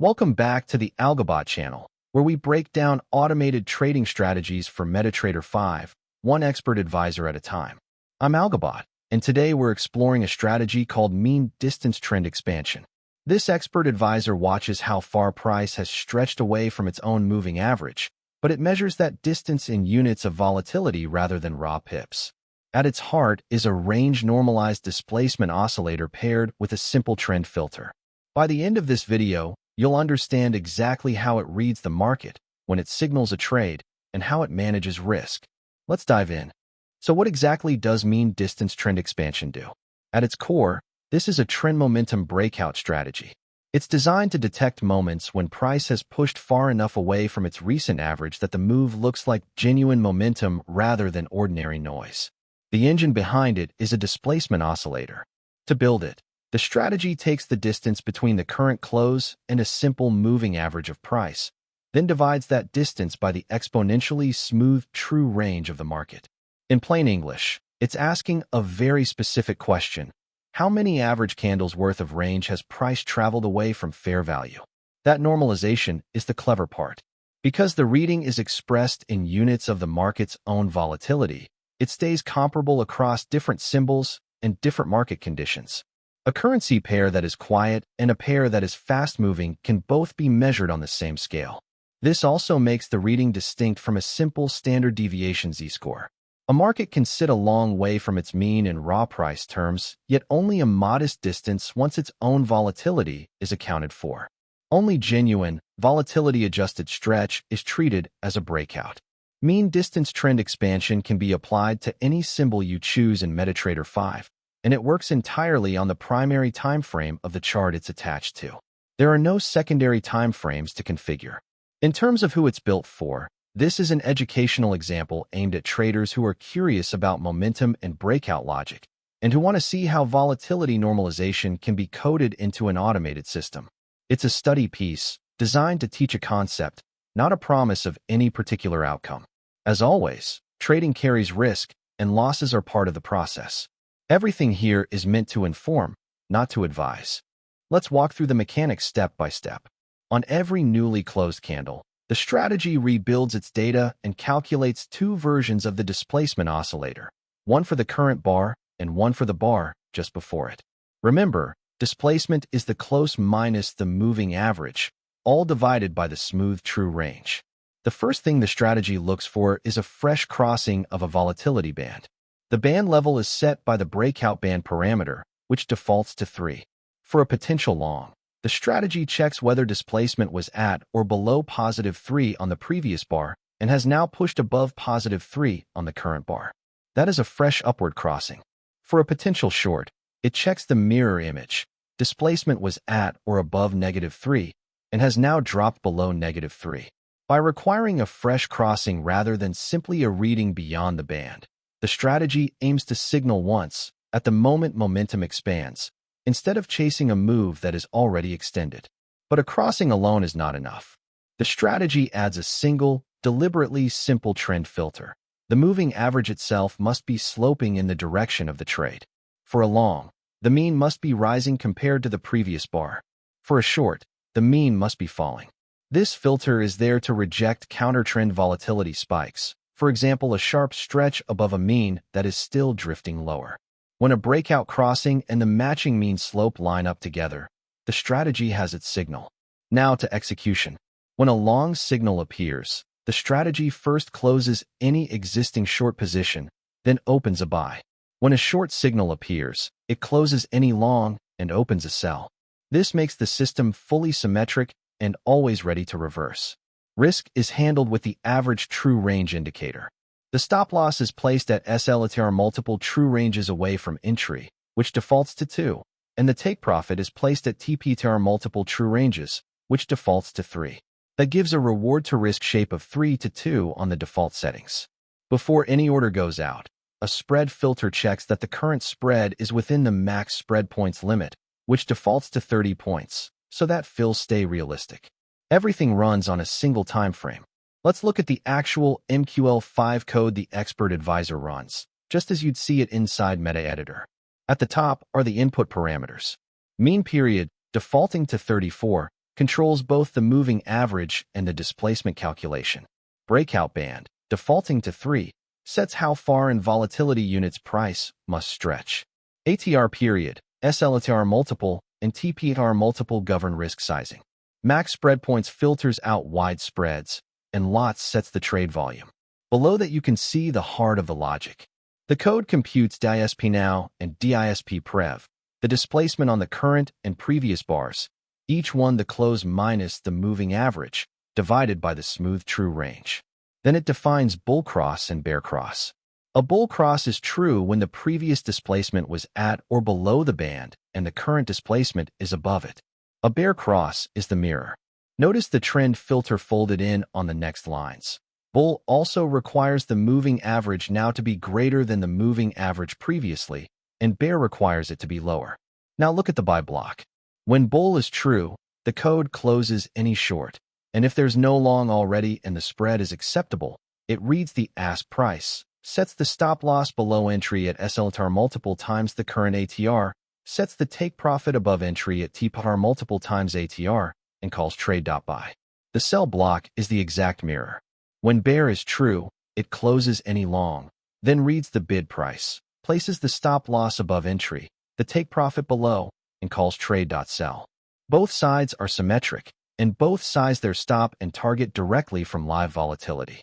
Welcome back to the AlgoBot channel, where we break down automated trading strategies for MetaTrader 5, one expert advisor at a time. I'm AlgoBot, and today we're exploring a strategy called mean distance trend expansion. This expert advisor watches how far price has stretched away from its own moving average, but it measures that distance in units of volatility rather than raw pips. At its heart is a range-normalized displacement oscillator paired with a simple trend filter. By the end of this video, you'll understand exactly how it reads the market when it signals a trade and how it manages risk. Let's dive in. So what exactly does mean distance trend expansion do? At its core, this is a trend momentum breakout strategy. It's designed to detect moments when price has pushed far enough away from its recent average that the move looks like genuine momentum rather than ordinary noise. The engine behind it is a displacement oscillator. To build it, the strategy takes the distance between the current close and a simple moving average of price, then divides that distance by the exponentially smooth true range of the market. In plain English, it's asking a very specific question. How many average candles worth of range has price traveled away from fair value? That normalization is the clever part. Because the reading is expressed in units of the market's own volatility, it stays comparable across different symbols and different market conditions. A currency pair that is quiet and a pair that is fast-moving can both be measured on the same scale. This also makes the reading distinct from a simple standard deviation z-score. A market can sit a long way from its mean in raw price terms, yet only a modest distance once its own volatility is accounted for. Only genuine, volatility-adjusted stretch is treated as a breakout. Mean distance trend expansion can be applied to any symbol you choose in MetaTrader 5, and it works entirely on the primary time frame of the chart it's attached to. There are no secondary time frames to configure. In terms of who it's built for, this is an educational example aimed at traders who are curious about momentum and breakout logic, and who want to see how volatility normalization can be coded into an automated system. It's a study piece designed to teach a concept, not a promise of any particular outcome. As always, trading carries risk, and losses are part of the process. Everything here is meant to inform, not to advise. Let's walk through the mechanics step by step. On every newly closed candle, the strategy rebuilds its data and calculates two versions of the displacement oscillator, one for the current bar and one for the bar just before it. Remember, displacement is the close minus the moving average, all divided by the smooth true range. The first thing the strategy looks for is a fresh crossing of a volatility band. The band level is set by the BreakoutBand parameter, which defaults to 3. For a potential long, the strategy checks whether displacement was at or below positive 3 on the previous bar and has now pushed above positive 3 on the current bar. That is a fresh upward crossing. For a potential short, it checks the mirror image. Displacement was at or above negative 3 and has now dropped below negative 3. By requiring a fresh crossing rather than simply a reading beyond the band, the strategy aims to signal once, at the moment momentum expands, instead of chasing a move that is already extended. But a crossing alone is not enough. The strategy adds a single, deliberately simple trend filter. The moving average itself must be sloping in the direction of the trade. For a long, the mean must be rising compared to the previous bar. For a short, the mean must be falling. This filter is there to reject counter-trend volatility spikes, for example, a sharp stretch above a mean that is still drifting lower. When a breakout crossing and the matching mean slope line up together, the strategy has its signal. Now to execution. When a long signal appears, the strategy first closes any existing short position, then opens a buy. When a short signal appears, it closes any long and opens a sell. This makes the system fully symmetric and always ready to reverse. Risk is handled with the average true range indicator. The stop loss is placed at SlAtrMult multiple true ranges away from entry, which defaults to 2, and the take profit is placed at TpAtrMult multiple true ranges, which defaults to 3. That gives a reward to risk shape of 3 to 2 on the default settings. Before any order goes out, a spread filter checks that the current spread is within the max spread points limit, which defaults to 30 points, so that fills stay realistic. Everything runs on a single time frame. Let's look at the actual MQL5 code the expert advisor runs, just as you'd see it inside MetaEditor. At the top are the input parameters. MeanPeriod, defaulting to 34, controls both the moving average and the displacement calculation. BreakoutBand, defaulting to 3, sets how far in volatility units price must stretch. ATR-period, SlAtrMult, and TpAtrMult govern risk sizing. Max spread points filters out wide spreads, and lots sets the trade volume. Below that you can see the heart of the logic. The code computes DISP-now and DISP-prev, the displacement on the current and previous bars, each one the close minus the moving average, divided by the smooth true range. Then it defines bull cross and bear cross. A bull cross is true when the previous displacement was at or below the band and the current displacement is above it. A bear cross is the mirror. Notice the trend filter folded in on the next lines. Bull also requires the moving average now to be greater than the moving average previously, and bear requires it to be lower. Now look at the buy block. When bull is true, the code closes any short, and if there's no long already and the spread is acceptable, it reads the ask price, sets the stop loss below entry at SlAtrMult times the current ATR, sets the take profit above entry at TpAtrMult times ATR, and calls trade.buy. The sell block is the exact mirror. When bear is true, it closes any long, then reads the bid price, places the stop loss above entry, the take profit below, and calls trade.sell. Both sides are symmetric, and both size their stop and target directly from live volatility.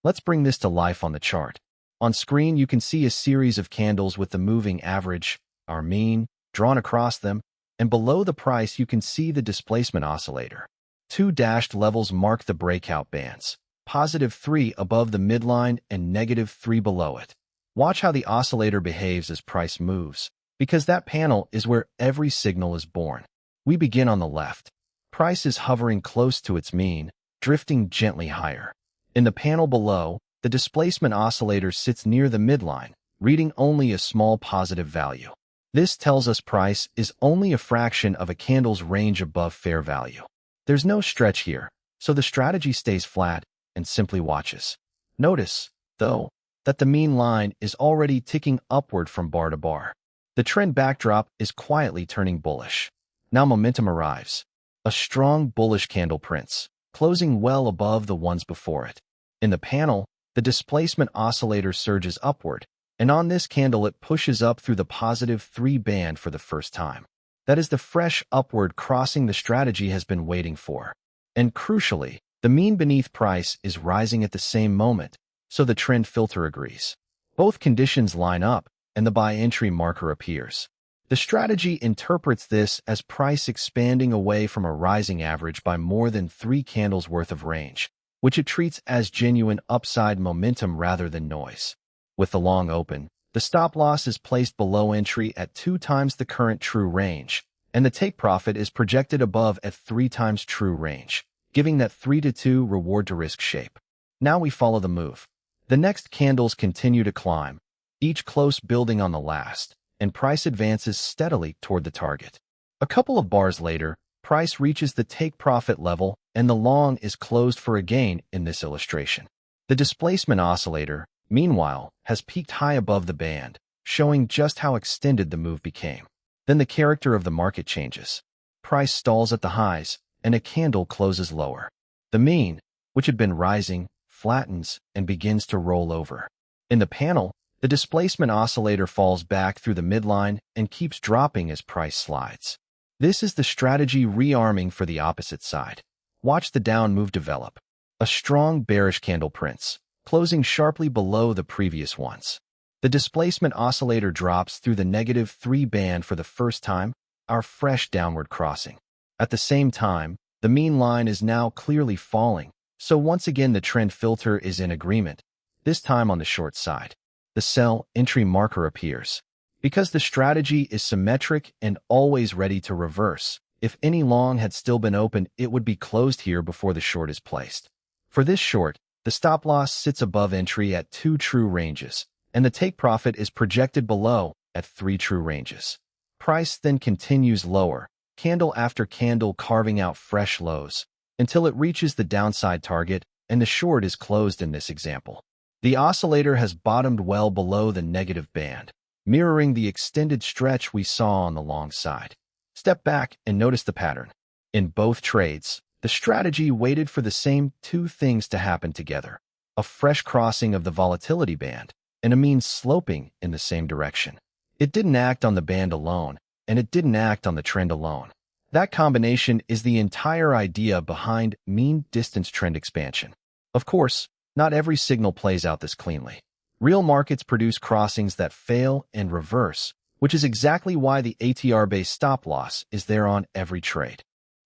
Let's bring this to life on the chart. On screen, you can see a series of candles with the moving average, our mean, drawn across them, and below the price you can see the displacement oscillator. 2 dashed levels mark the breakout bands, +3 above the midline and -3 below it. Watch how the oscillator behaves as price moves, because that panel is where every signal is born. We begin on the left. Price is hovering close to its mean, drifting gently higher. In the panel below, the displacement oscillator sits near the midline, reading only a small positive value. This tells us price is only a fraction of a candle's range above fair value. There's no stretch here, so the strategy stays flat and simply watches. Notice, though, that the mean line is already ticking upward from bar to bar. The trend backdrop is quietly turning bullish. Now momentum arrives. A strong bullish candle prints, closing well above the ones before it. In the panel, the displacement oscillator surges upward, and on this candle it pushes up through the +3 band for the first time. That is the fresh upward crossing the strategy has been waiting for. And crucially, the mean beneath price is rising at the same moment, so the trend filter agrees. Both conditions line up, and the buy entry marker appears. The strategy interprets this as price expanding away from a rising average by more than 3 candles worth of range, which it treats as genuine upside momentum rather than noise. With the long open, the stop loss is placed below entry at 2 times the current true range, and the take profit is projected above at 3 times true range, giving that 3-2 reward to risk shape. Now we follow the move. The next candles continue to climb, each close building on the last, and price advances steadily toward the target. A couple of bars later, price reaches the take profit level and the long is closed for a gain in this illustration. The displacement oscillator, meanwhile, has peaked high above the band, showing just how extended the move became. Then the character of the market changes. Price stalls at the highs, and a candle closes lower. The mean, which had been rising, flattens and begins to roll over. In the panel, the displacement oscillator falls back through the midline and keeps dropping as price slides. This is the strategy rearming for the opposite side. Watch the down move develop. A strong bearish candle prints, closing sharply below the previous ones. The displacement oscillator drops through the -3 band for the first time, our fresh downward crossing. At the same time, the mean line is now clearly falling, so once again the trend filter is in agreement, this time on the short side. The sell entry marker appears. Because the strategy is symmetric and always ready to reverse, if any long had still been open, it would be closed here before the short is placed. For this short, the stop loss sits above entry at 2 true ranges, and the take profit is projected below at 3 true ranges. Price then continues lower, candle after candle carving out fresh lows, until it reaches the downside target and the short is closed in this example. The oscillator has bottomed well below the negative band, mirroring the extended stretch we saw on the long side. Step back and notice the pattern. In both trades, the strategy waited for the same two things to happen together: a fresh crossing of the volatility band and a mean sloping in the same direction. It didn't act on the band alone, and it didn't act on the trend alone. That combination is the entire idea behind mean distance trend expansion. Of course, not every signal plays out this cleanly. Real markets produce crossings that fail and reverse, which is exactly why the ATR-based stop-loss is there on every trade.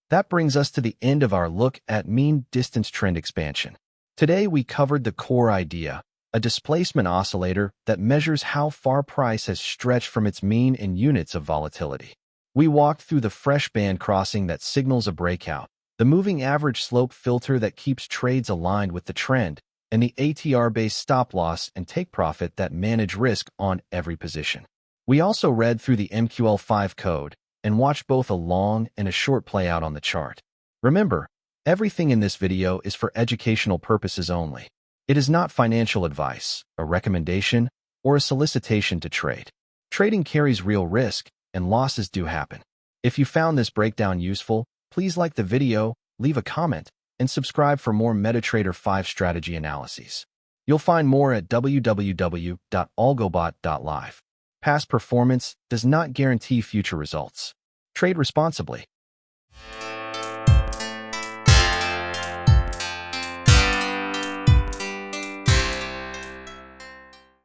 That brings us to the end of our look at mean distance trend expansion. Today we covered the core idea, a displacement oscillator that measures how far price has stretched from its mean in units of volatility. We walked through the fresh band crossing that signals a breakout, the moving average slope filter that keeps trades aligned with the trend, and the ATR-based stop-loss and take-profit that manage risk on every position. We also read through the MQL5 code and watched both a long and a short playout on the chart. Remember, everything in this video is for educational purposes only. It is not financial advice, a recommendation, or a solicitation to trade. Trading carries real risk, and losses do happen. If you found this breakdown useful, please like the video, leave a comment, and subscribe for more MetaTrader 5 strategy analyses. You'll find more at www.algobot.live. Past performance does not guarantee future results. Trade responsibly.